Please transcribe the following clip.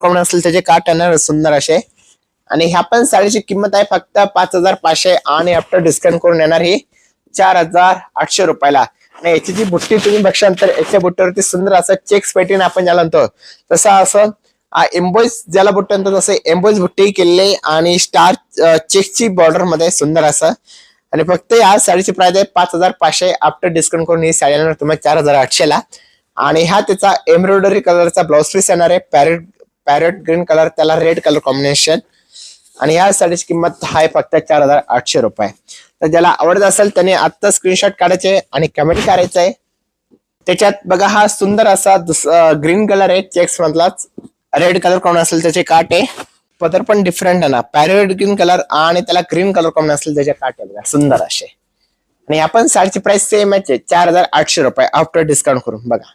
Combination असेल त्याचे काट येणार सुंदर असे। आणि ह्या पण साडीची किंमत आहे फक्त 5500 आणि आफ्टर डिस्काउंट करून येणार ही 4800 रुपयाला। आणि याची जी बुट्टी तुम्ही बघशाल तर याच्या बुट्टीवरती सुंदर असं चेक्स पॅटर्न आपण ज्याला म्हणतो तसं असं एम्बॉइज ज्याला बुट्टी म्हणतो तसं एम्बॉइज बुट्टी केलेली आणि स्टार चेक्सची बॉर्डर मध्ये सुंदर असं। आणि फक्त या साडीची प्राइस आहे 5500 आफ्टर डिस्काउंट करून ही साडी येणार तुम्हाला 4800 ला। आणि हा त्याचा एम्ब्रॉयडरी कलरचा ब्लाउज पीस येणार आहे पॅरेट ग्रीन कलर त्याला रेड कलर कॉम्बिनेशन। आणि या साडीची किंमत आहे फक्त 4800 रुपये। तर ज्याला आवडत असेल त्याने आता स्क्रीनशॉट काढायचे आणि कमेंट करायचं आहे। त्याच्यात बघा हा सुंदर असा ग्रीन कलर आहे चेक्स मधलाच रेड कलर कॉम्बिनेशन असेल त्याचे काट आहे। पदर पण डिफरंट आहे ना पॅरेट ग्रीन कलर आणि त्याला ग्रीन कलर कॉम्बिनेशन असेल त्याचे काट आहे बघा सुंदर असे। आणि आपण साडीची प्राइस सेम आहे 4800 रुपये आफ्टर डिस्काउंट करून बघा।